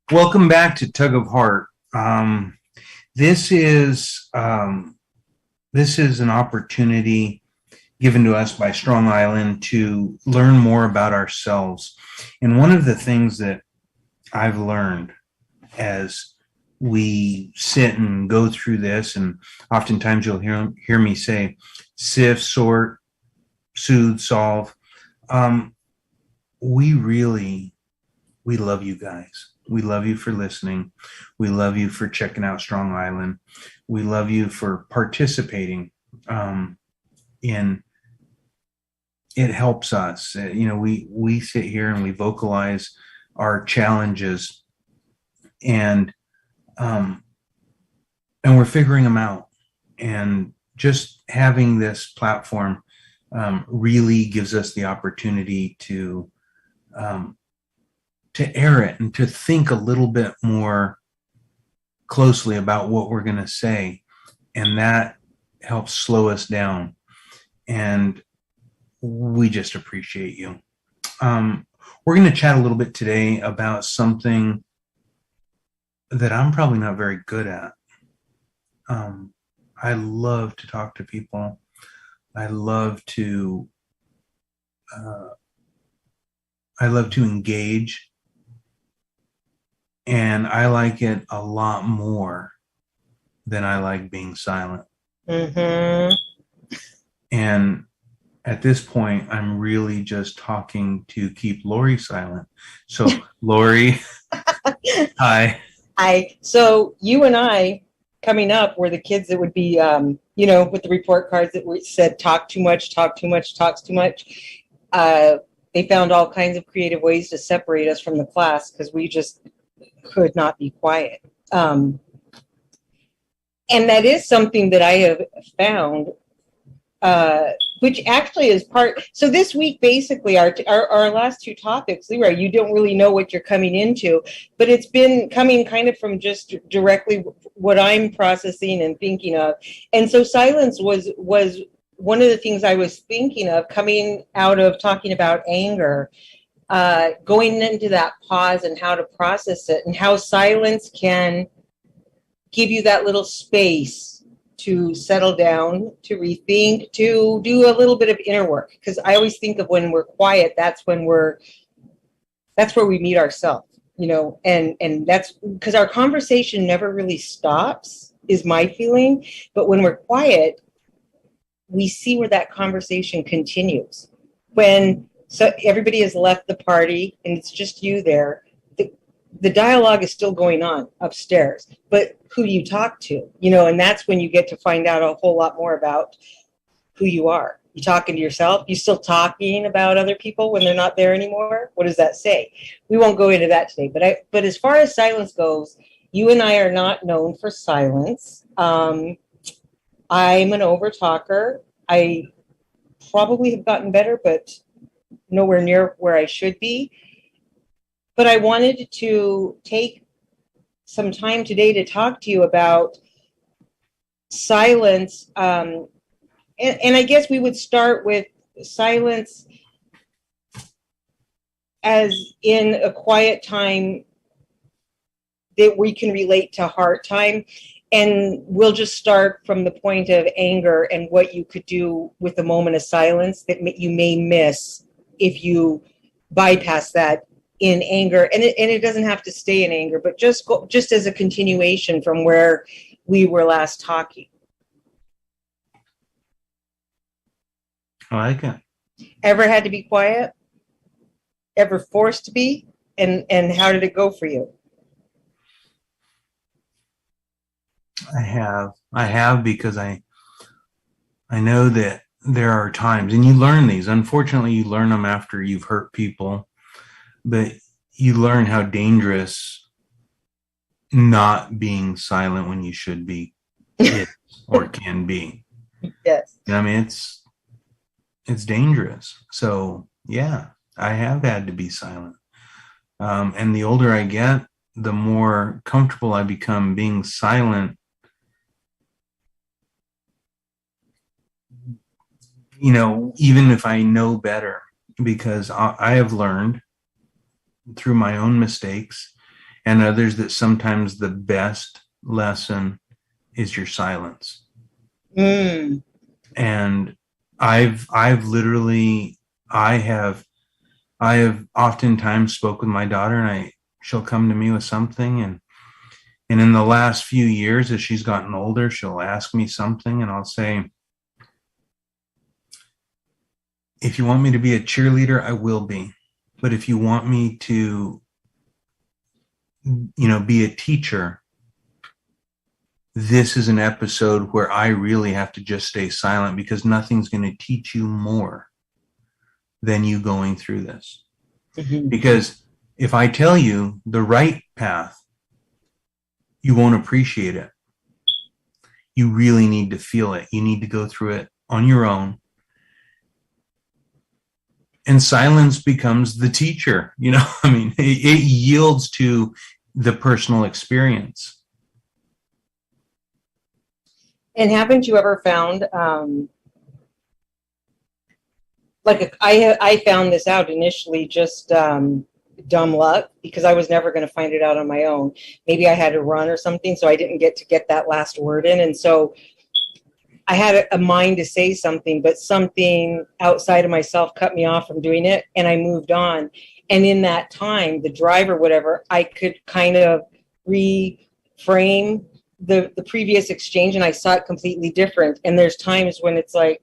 Welcome back to Tug of Heart. This is this is an opportunity given to us by Strong Island to learn more about ourselves. And one of the things that I've learned as we sit and go through this, and oftentimes you'll hear me say, sift, sort, soothe, solve. Um, we really we love you guys. We love you for listening. We love you for checking out Strong Island. We love you for participating in it helps us. We sit here and we vocalize our challenges and um, and we're figuring them out. And just having this platform really gives us the opportunity um, to air it and to think a little bit more closely about what we're going to say. And that helps slow us down. And we just appreciate you. We're going to chat a little bit today about something that I'm probably not very good at. I love to talk to people. I love to uh, I love to engage, and I like it a lot more than I like being silent. Mm-hmm. And at this point, I'm really just talking to keep Lori silent. So, Lori, hi. So you and I coming up were the kids that would be, with the report cards that said talk too much, talks too much. They found all kinds of creative ways to separate us from the class because we just could not be quiet. And that is something that I have found, which actually is part. So this week, basically, our last two topics, Leroy, you don't really know what you're coming into, but it's been coming kind of from just directly what I'm processing and thinking of. And so silence was one of the things I was thinking of coming out of talking about anger, going into that pause and how to process it and how silence can give you that little space to settle down, to rethink, to do a little bit of inner work. Because I always think of when we're quiet, that's where we meet ourselves, and that's because our conversation never really stops, is my feeling. But when we're quiet, we see where that conversation continues. So everybody has left the party and it's just you there, the dialogue is still going on upstairs, but who do you talk to? And that's when you get to find out a whole lot more about who you are. You talking to yourself? You still talking about other people when they're not there anymore? What does that say? We won't go into that today. But as far as silence goes, you and I are not known for silence. I'm an over talker. I probably have gotten better, but nowhere near where I should be. But I wanted to take some time today to talk to you about silence. And I guess we would start with silence as in a quiet time that we can relate to hard time. And we'll just start from the point of anger and what you could do with a moment of silence that you may miss if you bypass that in anger. And it doesn't have to stay in anger, but just as a continuation from where we were last talking. I like it. Ever had to be quiet? Ever forced to be? And how did it go for you? I have because I know that there are times, and you learn these. Unfortunately, you learn them after you've hurt people, but you learn how dangerous not being silent when you should be is or can be. Yes. I mean, it's dangerous. So yeah, I have had to be silent. And the older I get, the more comfortable I become being silent. Even if I know better, because I have learned through my own mistakes and others that sometimes the best lesson is your silence. Mm. And I've literally, I have oftentimes spoke with my daughter, and she'll come to me with something, and in the last few years, as she's gotten older, she'll ask me something, and I'll say, if you want me to be a cheerleader, I will be. But if you want me to, be a teacher, this is an episode where I really have to just stay silent, because nothing's going to teach you more than you going through this. Mm-hmm. Because if I tell you the right path, you won't appreciate it. You really need to feel it. You need to go through it on your own. And silence becomes the teacher. I mean, it yields to the personal experience. And haven't you ever found, I found this out initially just dumb luck, because I was never going to find it out on my own. Maybe I had to run or something, so I didn't get that last word in. And so I had a mind to say something, but something outside of myself cut me off from doing it, and I moved on. And in that time, the drive or whatever, I could kind of reframe the previous exchange, and I saw it completely different. And there's times when it's like,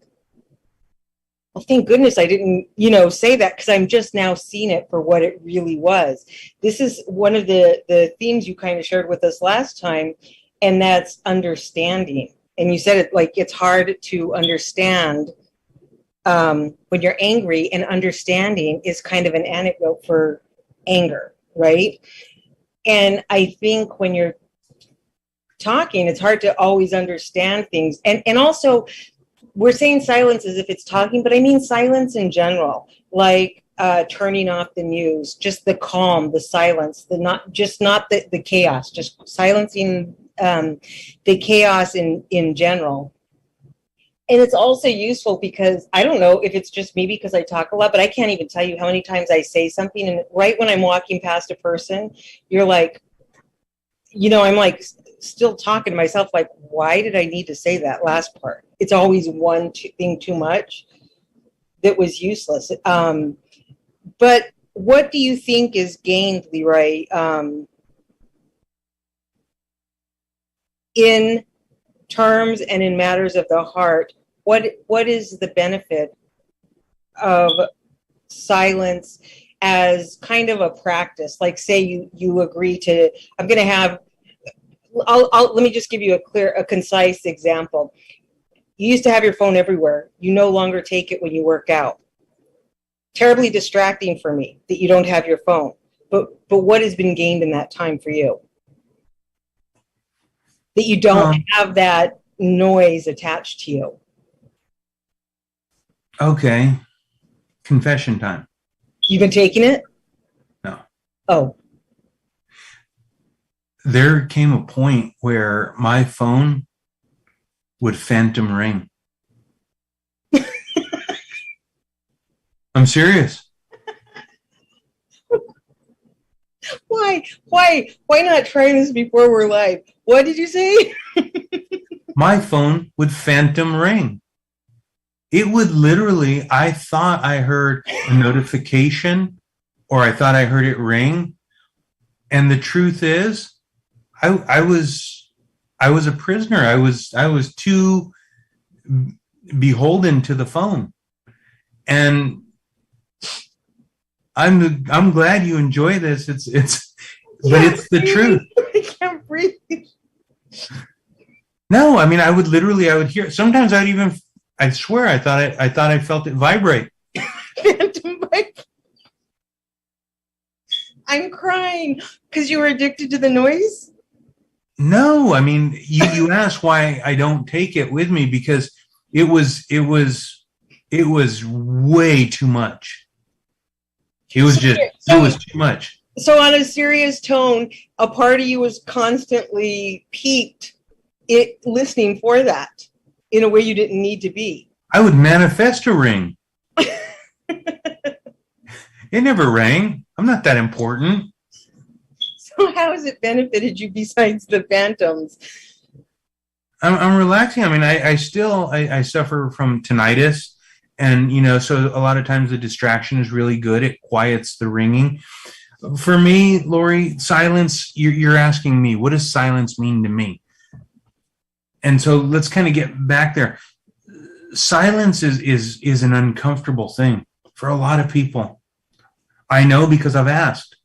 well, thank goodness I didn't, say that, because I'm just now seeing it for what it really was. This is one of the themes you kind of shared with us last time, and that's understanding. And you said it like it's hard to understand when you're angry, and understanding is kind of an antidote for anger, right? And I think when you're talking, it's hard to always understand things. And also, we're saying silence as if it's talking, but I mean silence in general, like turning off the news, just the calm, the silence, not the chaos, just silencing the chaos in general. And it's also useful because I don't know if it's just me because I talk a lot, but I can't even tell you how many times I say something, and right when I'm walking past a person, you're like, I'm like still talking to myself, like, why did I need to say that last part? It's always one thing too much that was useless. But what do you think is gained, Leroy, in terms and in matters of the heart? What is the benefit of silence as kind of a practice? Like, say you agree to, I'm going to have, let me just give you a concise example. You used to have your phone everywhere. You no longer take it when you work out. Terribly distracting for me that you don't have your phone. But what has been gained in that time for you? That you don't have that noise attached to you. Okay. Confession time. You've been taking it? No. Oh. There came a point where my phone would phantom ring. I'm serious. Why not try this before we're live? What did you say? My phone would phantom ring. It would literally, I thought I heard a notification, or I thought I heard it ring. And the truth is, I was a prisoner. I was too beholden to the phone. And I'm glad you enjoy this. But it's the truth. I can't breathe. No, I mean, I would hear. Sometimes I swear, I thought I felt it vibrate. Phantom vibrate. I'm crying because you were addicted to the noise. No, I mean, you asked why I don't take it with me, because it was way too much. It was too much. So on a serious tone, a part of you was constantly piqued listening for that in a way you didn't need to be. I would manifest a ring. It never rang. I'm not that important. So how has it benefited you besides the phantoms? I'm relaxing. I mean, I suffer from tinnitus, and so a lot of times the distraction is really good. It quiets the ringing. For me, Lori, silence. You're asking me, what does silence mean to me? And so let's kind of get back there. Silence is an uncomfortable thing for a lot of people. I know because I've asked.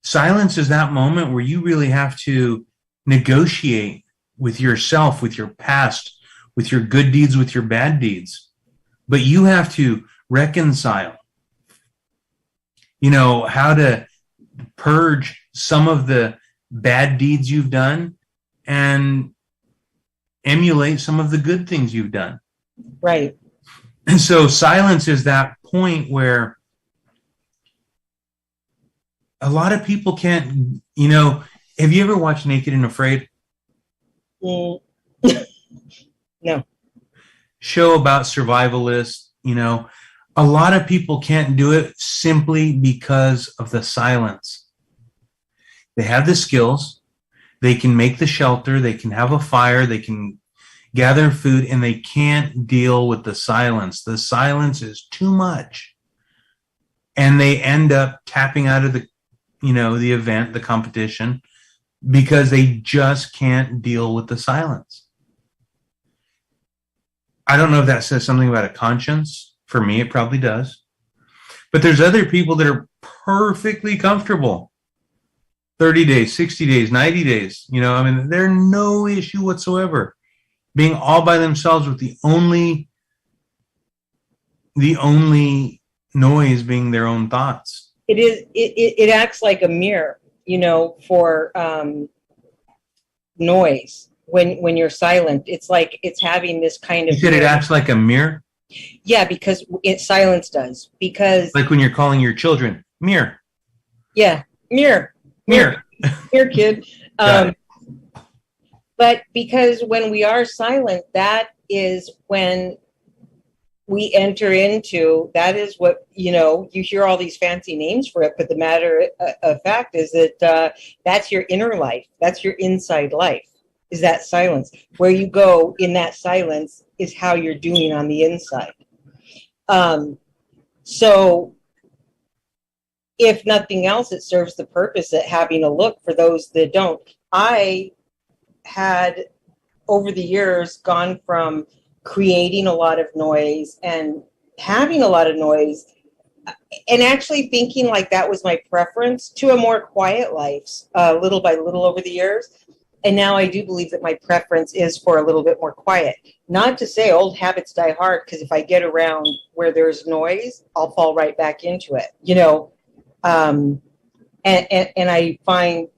Silence is that moment where you really have to negotiate with yourself, with your past, with your good deeds, with your bad deeds. But you have to reconcile, how to purge some of the bad deeds you've done and emulate some of the good things you've done. Right. And so silence is that point where a lot of people can't, have you ever watched Naked and Afraid? No. Show about survivalists, a lot of people can't do it simply because of the silence. They have the skills, they can make the shelter, they can have a fire, they can gather food, and they can't deal with the silence. The silence is too much. And they end up tapping out of the event, the competition, because they just can't deal with the silence. I don't know if that says something about a conscience. For me, it probably does. But there's other people that are perfectly comfortable. 30 days, 60 days, 90 days. They're no issue whatsoever. Being all by themselves with the only noise being their own thoughts. It acts like a mirror, for noise. When you're silent, it's like it's having this kind of. You said it acts like a mirror? Yeah, because silence does. Because like when you're calling your children, mirror. Yeah, mirror, kid. But because when we are silent, that is when we enter into, that is what, you hear all these fancy names for it, but the matter of fact is that that's your inner life. That's your inside life, is that silence. Where you go in that silence is how you're doing on the inside. So if nothing else, it serves the purpose at having a look for those that don't. I had, over the years, gone from creating a lot of noise and having a lot of noise and actually thinking like that was my preference to a more quiet life, little by little over the years. And now I do believe that my preference is for a little bit more quiet. Not to say old habits die hard, because if I get around where there's noise, I'll fall right back into it, and I find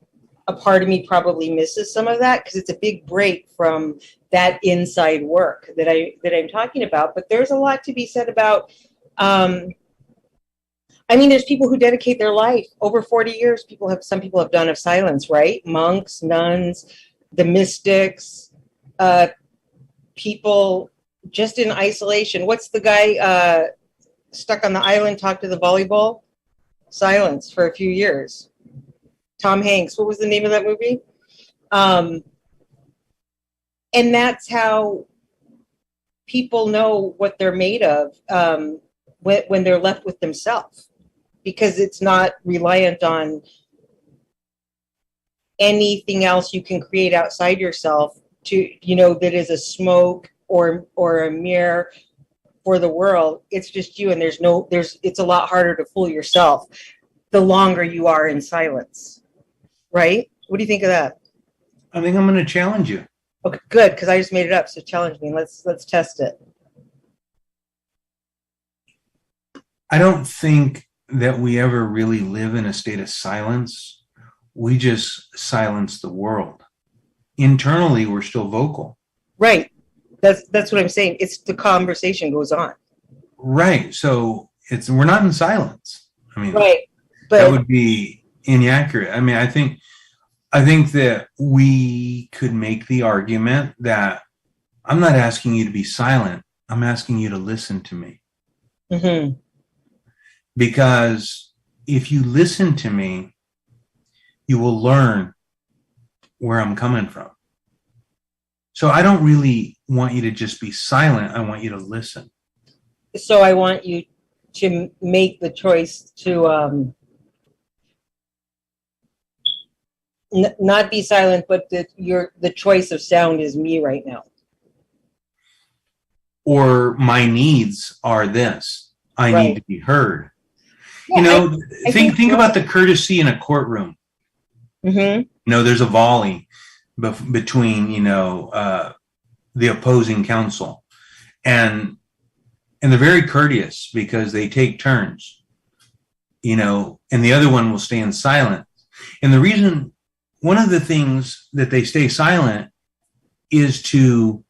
a part of me probably misses some of that because it's a big break from that inside work that I'm talking about. But there's a lot to be said about, there's people who dedicate their life over 40 years. Some people have done of silence, right? Monks, nuns, the mystics, people just in isolation. What's the guy stuck on the island, talked to the volleyball? Silence for a few years. Tom Hanks. What was the name of that movie? And that's how people know what they're made of when they're left with themselves, because it's not reliant on anything else you can create outside yourself to, that is a smoke or a mirror for the world. It's just you, and it's a lot harder to fool yourself the longer you are in silence. Right? What do you think of that? I think I'm going to challenge you. Okay, good, because I just made it up. So challenge me. Let's test it. I don't think that we ever really live in a state of silence. We just silence the world. Internally, we're still vocal. Right. That's what I'm saying. It's the conversation goes on. Right. So we're not in silence. Right. But that would be inaccurate. I think that we could make the argument that I'm not asking you to be silent. I'm asking you to listen to me. Mm-hmm. Because if you listen to me, you will learn where I'm coming from. So I don't really want you to just be silent. I want you to listen. So I want you to make the choice to not be silent, but that the choice of sound is me right now. Or my needs are this. I Right. need to be heard. Yeah, You know, I think about the courtesy in a courtroom. Mm-hmm. You know, there's a volley between, you know, the opposing counsel. And they're very courteous because they take turns, you know, and the other one will stand silent. And the reason, one of the things that they stay silent is to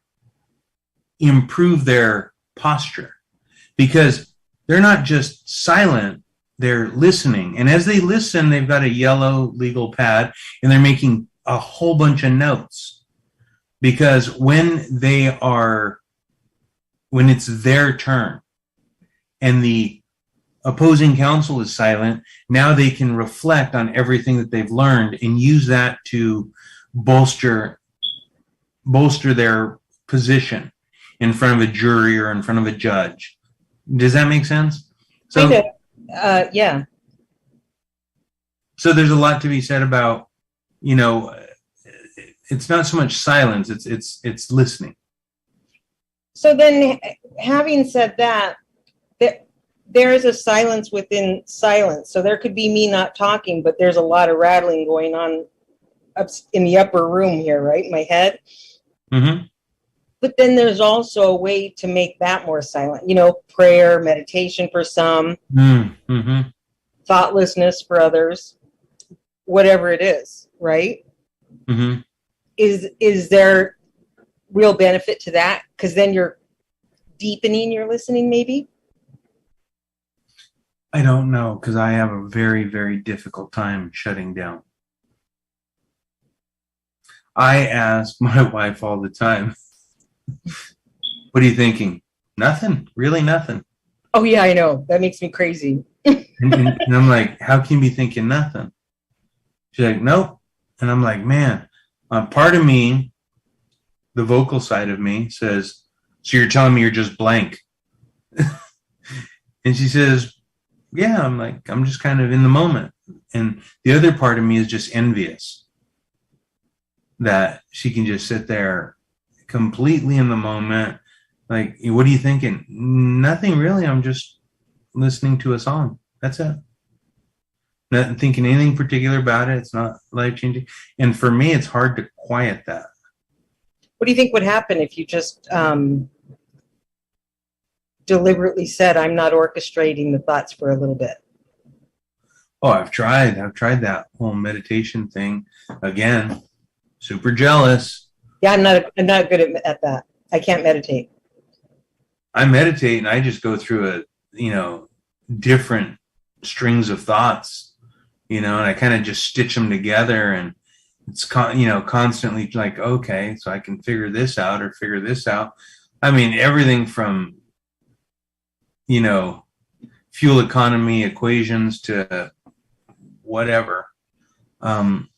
improve their posture, because they're not just silent, they're listening. And as they listen, they've got a yellow legal pad and they're making a whole bunch of notes, because when it's their turn and the opposing counsel is silent, now they can reflect on everything that they've learned and use that to bolster their position in front of a jury or in front of a judge. Does that make sense? So, yeah. So there's a lot to be said about, you know, it's not so much silence, it's listening. So then, having said that, there is a silence within silence. So there could be me not talking, but there's a lot of rattling going on up in the upper room here, right? In my head. Mm-hmm. But then there's also a way to make that more silent. You know, prayer, meditation for some, Mm-hmm. thoughtlessness for others, whatever it is, right? Mm-hmm. Is there real benefit to that? Because then you're deepening your listening, maybe? I don't know, because I have a very, very difficult time shutting down. I ask my wife all the time, what are you thinking? Nothing, really nothing. Oh, yeah, I know. That makes me crazy. And I'm like, how can you be thinking nothing? She's like, nope. And I'm like, man, part of me, the vocal side of me says, so you're telling me you're just blank? And she says, yeah. I'm like, I'm just kind of in the moment. And the other part of me is just envious that she can just sit there completely in the moment. Like, what are you thinking? Nothing really. I'm just listening to a song. That's it. Not thinking anything particular about it. It's not life changing. And for me, it's hard to quiet that. What do you think would happen if you just deliberately said, I'm not orchestrating the thoughts for a little bit? Oh, I've tried that whole meditation thing. Again, super jealous. Yeah, I'm not good at that. I can't meditate. I meditate and I just go through different strings of thoughts, and I kind of just stitch them together, and it's constantly like, okay, so I can figure this out or figure this out. I mean, everything from, fuel economy equations to whatever. And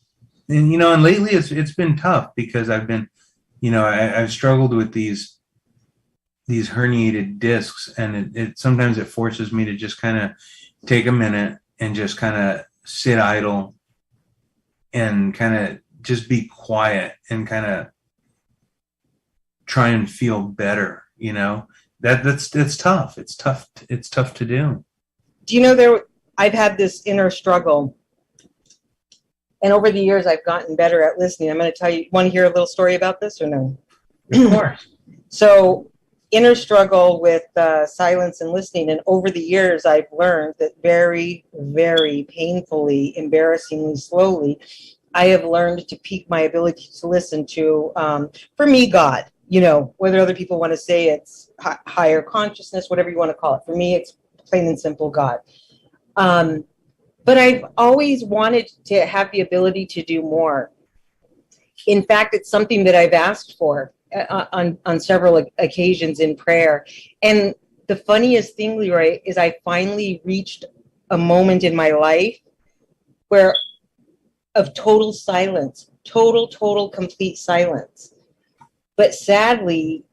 lately it's been tough because I've been, I've struggled with these herniated discs, and it sometimes it forces me to just kind of take a minute and just kind of sit idle and kind of just be quiet and kind of try and feel better. That's tough. It's tough to do. Do you know I've had this inner struggle, and over the years I've gotten better at listening. I'm going to tell you. Want to hear a little story about this or no? Of course. So, inner struggle with silence and listening, and over the years I've learned that very, very painfully, embarrassingly slowly, I have learned to peak my ability to listen to, for me, God. Whether other people want to say it's higher consciousness, whatever you want to call it. For me, it's plain and simple God. But I've always wanted to have the ability to do more. In fact, it's something that I've asked for on several occasions in prayer. And the funniest thing, Leroy, is I finally reached a moment in my life where of total silence, total, complete silence. But sadly,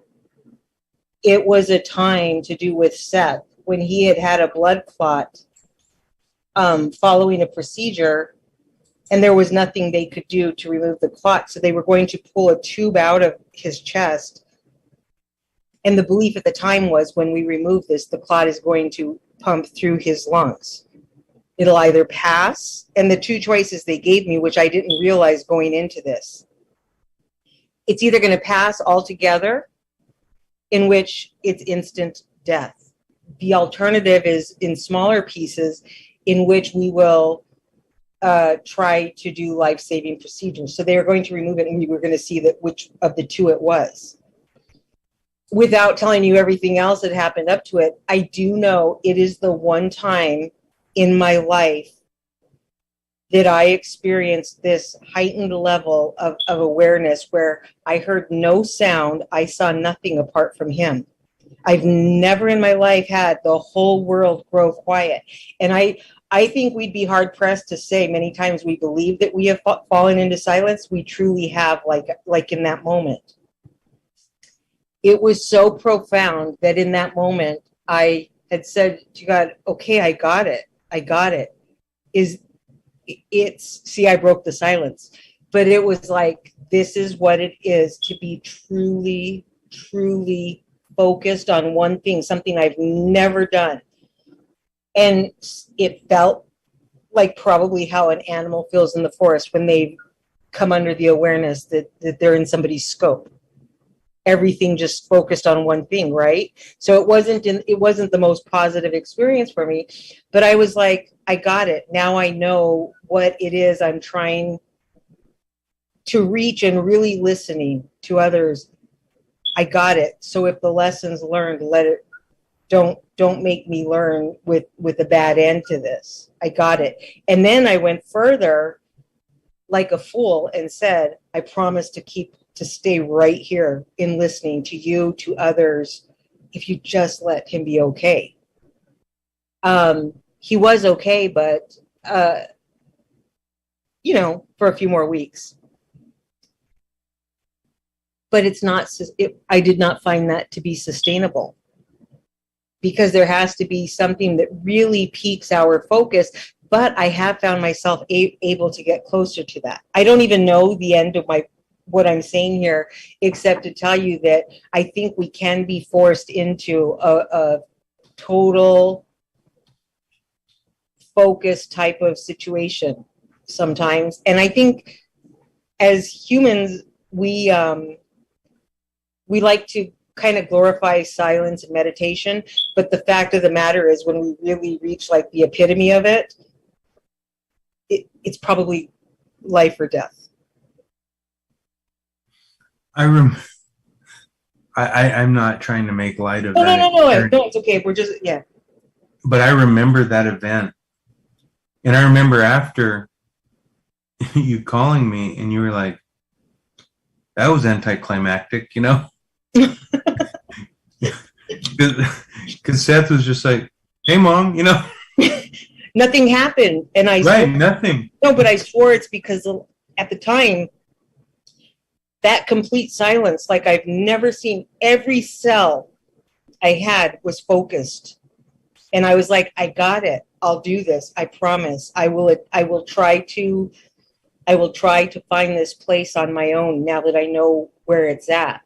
it was a time to do with Seth when he had a blood clot following a procedure, and there was nothing they could do to remove the clot. So they were going to pull a tube out of his chest. And the belief at the time was, when we remove this, the clot is going to pump through his lungs. It'll either pass, and the two choices they gave me, which I didn't realize going into this, it's either going to pass altogether, in which it's instant death. The alternative is in smaller pieces, in which we will try to do life-saving procedures. So they were going to remove it, and we were going to see that which of the two it was. Without telling you everything else that happened up to it, I do know it is the one time in my life that I experienced this heightened level of awareness where I heard no sound, I saw nothing apart from him. I've never in my life had the whole world grow quiet. And I think we'd be hard pressed to say many times we believe that we have fallen into silence. We truly have, like in that moment. It was so profound that in that moment, I had said to God, okay, I got it. See, I broke the silence, but it was like, this is what it is to be truly focused on one thing, something I've never done. And it felt like probably how an animal feels in the forest when they come under the awareness that they're in somebody's scope. Everything just focused on one thing, right? So it wasn't the most positive experience for me, but I was like, I got it. Now I know what it is I'm trying to reach, and really listening to others. I got it. So if the lessons learned, don't make me learn with a bad end to this. I got it. And then I went further like a fool and said, I promise to stay right here in listening to you, to others, if you just let him be okay. He was okay, but, for a few more weeks. But I did not find that to be sustainable, because there has to be something that really piques our focus. But I have found myself able to get closer to that. I don't even know the end of what I'm saying here, except to tell you that I think we can be forced into a total focus type of situation sometimes. And I think as humans, we like to kind of glorify silence and meditation, but the fact of the matter is, when we really reach like the epitome of it, it's probably life or death. I'm not trying to make light of that. No, it's okay. We're just, yeah. But I remember that event. And I remember after you calling me and you were like, that was anticlimactic, Because Seth was just like, hey, Mom, Nothing happened. And nothing. No, but I swore it's because at the time, that complete silence, like I've never seen, every cell I had was focused. And I was like, I got it. I'll do this. I promise. I will try to find this place on my own now that I know where it's at.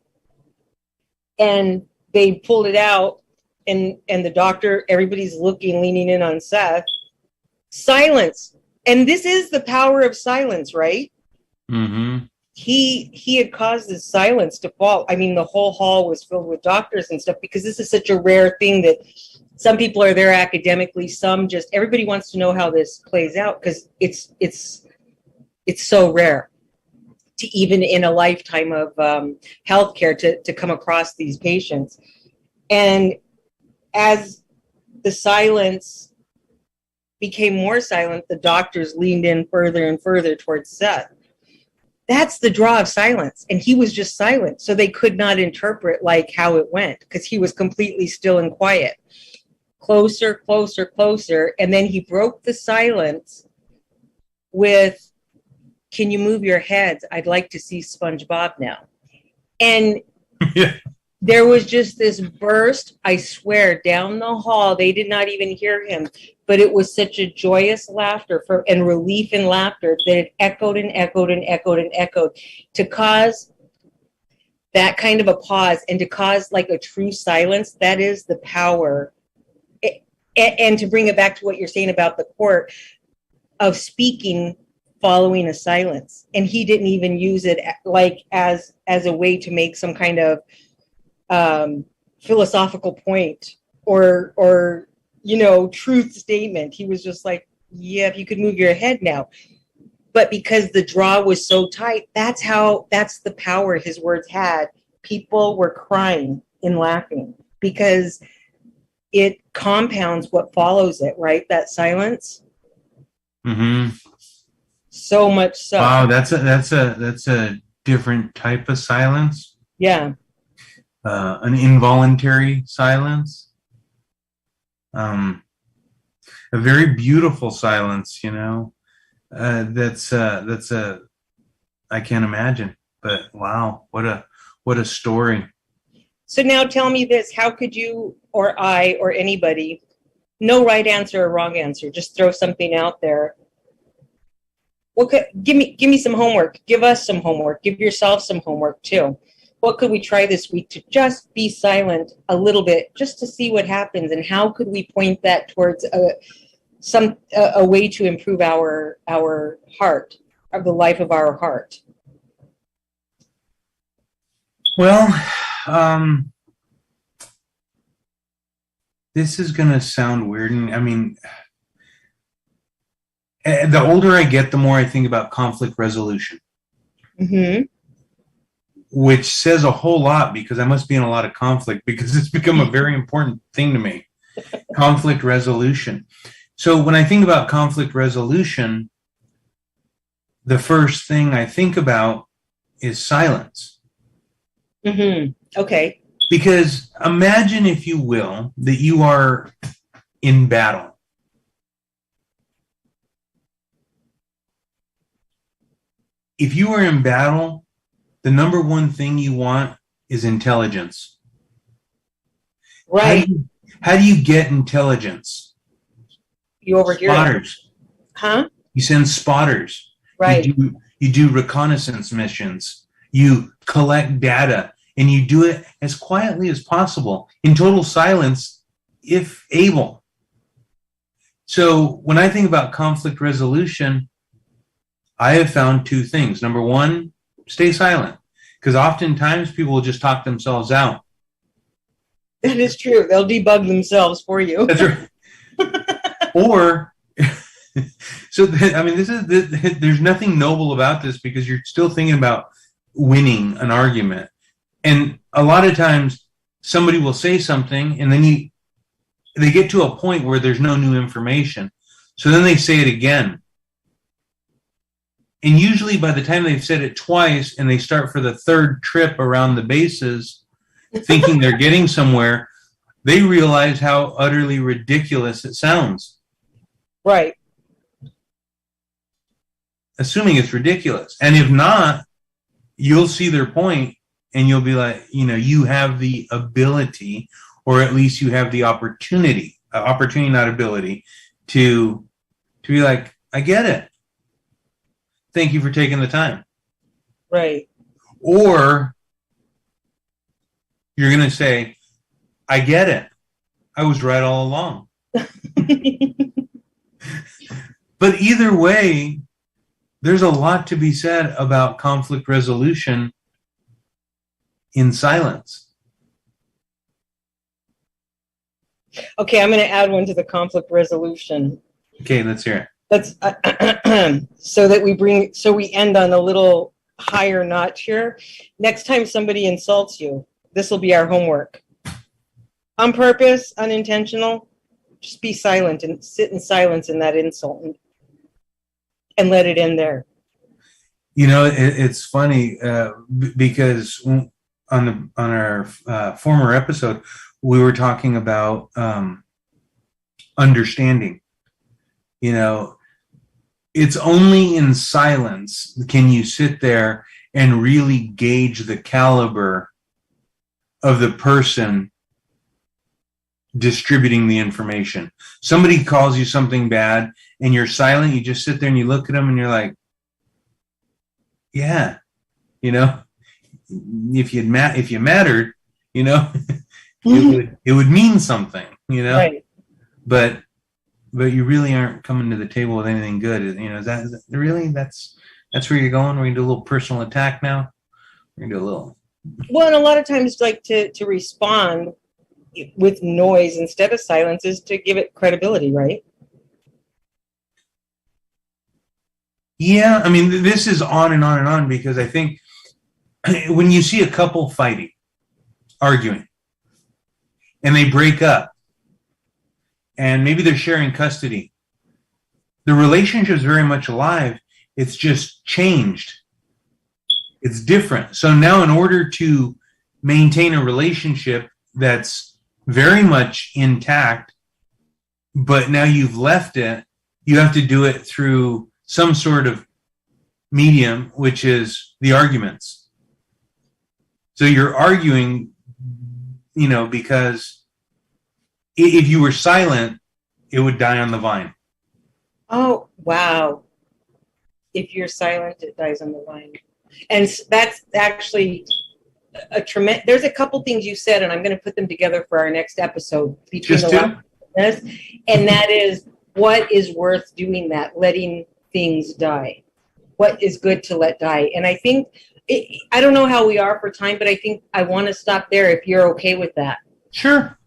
And they pulled it out, and the doctor, everybody's leaning in on Seth. Silence. And this is the power of silence, right? Mm-hmm. He had caused this silence to fall. I mean, the whole hall was filled with doctors and stuff, because this is such a rare thing that some people are there academically, some just, everybody wants to know how this plays out, because it's so rare to, even in a lifetime of healthcare, to come across these patients. And as the silence became more silent, the doctors leaned in further and further towards Seth. That's the draw of silence. And he was just silent. So they could not interpret like how it went, because he was completely still and quiet. Closer, closer, closer. And then he broke the silence with can you move your heads? I'd like to see SpongeBob now. And Yeah. there was just this burst, I swear, down the hall. They did not even hear him, but it was such a joyous laughter and relief in laughter that it echoed and echoed and echoed and echoed to cause that kind of a pause and to cause like a true silence. That is the power. And to bring it back to what you're saying about the court of speaking following a silence. And he didn't even use it like as a way to make some kind of philosophical point or truth statement. He was just like, yeah, if you could move your head now. But because the draw was so tight, that's the power his words had. People were crying and laughing because it compounds what follows it, right? That silence. Mm-hmm. So much so. Wow, that's a different type of silence. Yeah. An involuntary silence. A very beautiful silence, that's I can't imagine, but wow, what a story. So now tell me this, how could you or I or anybody, no right answer or wrong answer, just throw something out there. Give me some homework. Give us some homework. Give yourself some homework too. What could we try this week to just be silent a little bit, just to see what happens, and how could we point that towards a way to improve our heart, or the life of our heart? Well, this is going to sound weird, and I mean, the older I get, the more I think about conflict resolution. Mm-hmm. Which says a whole lot, because I must be in a lot of conflict, because it's become a very important thing to me. Conflict resolution. So when I think about conflict resolution, the first thing I think about is silence. Mm-hmm. Okay. Because imagine, if you will, that you are in battle. If you are in battle, the number one thing you want is intelligence. Right. How do you get intelligence? You overhear spotters. Huh? You send spotters. Right. You do reconnaissance missions. You collect data, and you do it as quietly as possible, in total silence, if able. So when I think about conflict resolution, I have found two things. Number one, stay silent, because oftentimes people will just talk themselves out. That is true. They'll debug themselves for you. That's right. Or, so I mean, there's nothing noble about this, because you're still thinking about winning an argument, and a lot of times somebody will say something, and then they get to a point where there's no new information, so then they say it again. And usually by the time they've said it twice and they start for the third trip around the bases, thinking they're getting somewhere, they realize how utterly ridiculous it sounds. Right. Assuming it's ridiculous. And if not, you'll see their point and you'll be like, you have the ability, or at least you have the opportunity, not ability, to be like, I get it. Thank you for taking the time. Right. Or you're going to say, I get it. I was right all along. But either way, there's a lot to be said about conflict resolution in silence. Okay, I'm going to add one to the conflict resolution. Okay, let's hear it. That's so we end on a little higher notch here. Next time somebody insults you, this will be our homework. On purpose, unintentional, just be silent and sit in silence in that insult and let it end there. It's funny because on our former episode, we were talking about understanding. it's only in silence can you sit there and really gauge the caliber of the person distributing the information. Somebody calls you something bad and you're silent, you just sit there and you look at them and you're like, yeah, you know, if you mattered, you know, it would mean something, you know. Right. But you really aren't coming to the table with anything good. You know, is that really that's where you're going? We're gonna do a little personal attack now. We're gonna do a little. Well, and a lot of times, like to respond with noise instead of silence is to give it credibility, right? Yeah, I mean, this is on and on and on because I think when you see a couple fighting, arguing, and they break up, and maybe they're sharing custody, the relationship is very much alive. It's just changed. It's different. So now in order to maintain a relationship that's very much intact, but now you've left it, you have to do it through some sort of medium, which is the arguments. So you're arguing, you know, because if you were silent, it would die on the vine. Oh, wow. If you're silent, it dies on the vine. And that's actually a tremendous, there's a couple things you said, and I'm going to put them together for our next episode. Between Just the and that is, what is worth doing that, letting things die? What is good to let die? And I think, I don't know how we are for time, but I think I want to stop there if you're okay with that. Sure.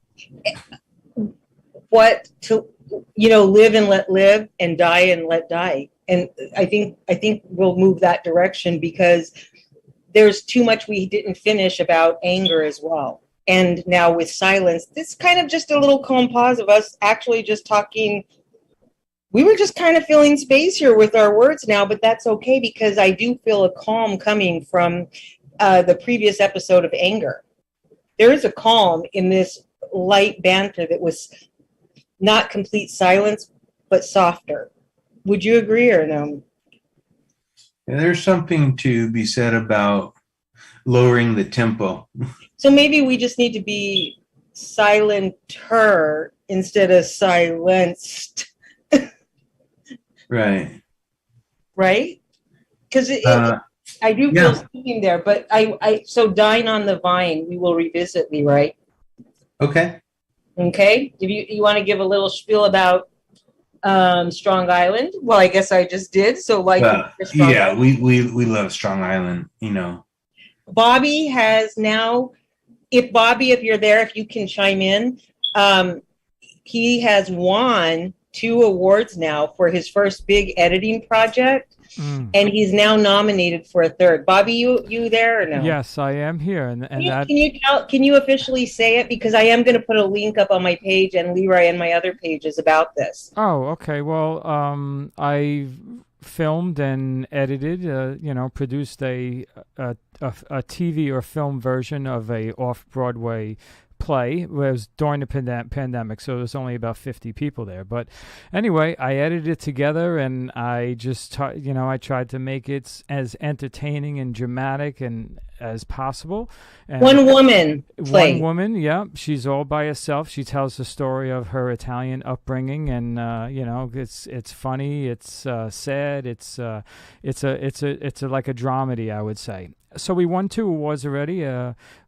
What to, you know, live and let live, and die and let die. And I think we'll move that direction because there's too much we didn't finish about anger as well. And now with silence, this kind of just a little calm pause of us actually just talking. We were just kind of filling space here with our words now, but that's okay because I do feel a calm coming from the previous episode of anger. There is a calm in this light banter that was not complete silence, but softer. Would you agree or no? There's something to be said about lowering the tempo. So maybe we just need to be silenter instead of silenced. Right. Right? Because I do feel something there, but so dying on the vine, we will revisit, Lee, right? Okay. Okay. Do you want to give a little spiel about Strong Island? Well, I guess I just did. So yeah, we love Strong Island, you know. Bobby has now, if you're there, if you can chime in, he has won 2 awards now for his first big editing project. And he's now nominated for a 3rd. Bobby, you there or no? Yes, I am here. And can you officially say it? Because I am going to put a link up on my page and Leroy and my other pages about this. Oh, okay. Well, I filmed and edited, produced a TV or film version of a off-Broadway play. It was during the pandemic, so there was only about 50 people there. But anyway, I edited it together, and I just, I tried to make it as entertaining and dramatic and as possible. And one woman, yeah. She's all by herself. She tells the story of her Italian upbringing, and it's funny, it's sad, it's like a dramedy, I would say. So we won 2 awards already.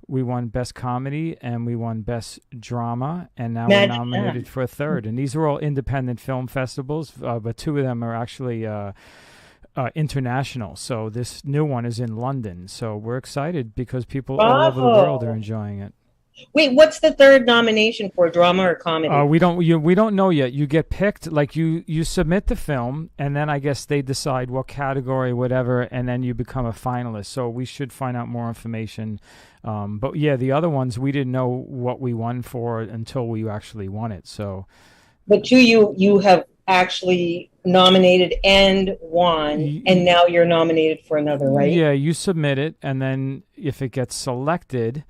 We won Best Comedy and we won Best Drama, and now we're nominated for a 3rd. And these are all independent film festivals, but 2 of them are actually international. So this new one is in London. So we're excited because people all over the world are enjoying it. Wait, what's the 3rd nomination for, drama or comedy? We don't know yet. You get picked, like you submit the film, and then I guess they decide what category, whatever, and then you become a finalist. So we should find out more information. But yeah, the other ones we didn't know what we won for until we actually won it. So, but 2 you have actually nominated and won, and now you're nominated for another, right? Yeah, you submit it, and then if it gets selected.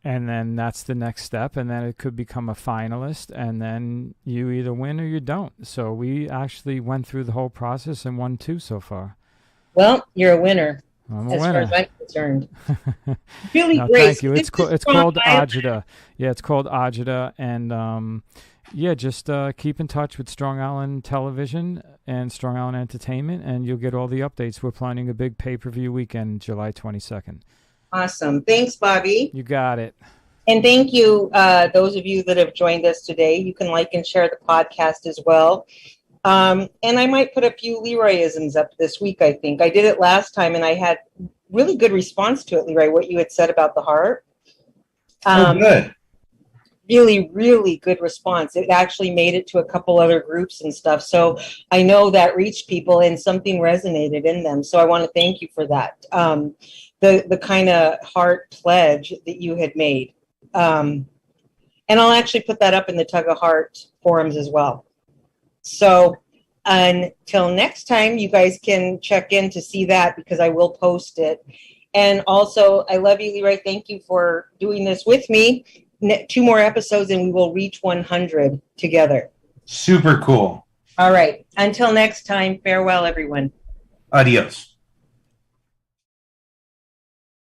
And then that's the next step, and then it could become a finalist, and then you either win or you don't. So we actually went through the whole process and won 2 so far. Well, you're a winner. I'm a as far winner. as I'm concerned. Really No, great. thank you. It's This is called Strong Island. Ajita. Yeah, it's called Ajita, and yeah, just keep in touch with Strong Island Television and Strong Island Entertainment, and you'll get all the updates. We're planning a big pay-per-view weekend, July 22nd. Awesome. Thanks, Bobby. You got it. And thank you, those of you that have joined us today. You can like and share the podcast as well. And I might put a few Leroyisms up this week, I think. I did it last time, and I had really good response to it, Leroy, what you had said about the heart. Good. Really, really good response. It actually made it to a couple other groups and stuff. So I know that reached people and something resonated in them. So I want to thank you for that. The kind of heart pledge that you had made. And I'll actually put that up in the Tug of Heart forums as well. So until next time, you guys can check in to see that because I will post it. And also, I love you, Leroy. Thank you for doing this with me. 2 more episodes and we will reach 100 together. Super cool. All right. Until next time, farewell, everyone. Adios.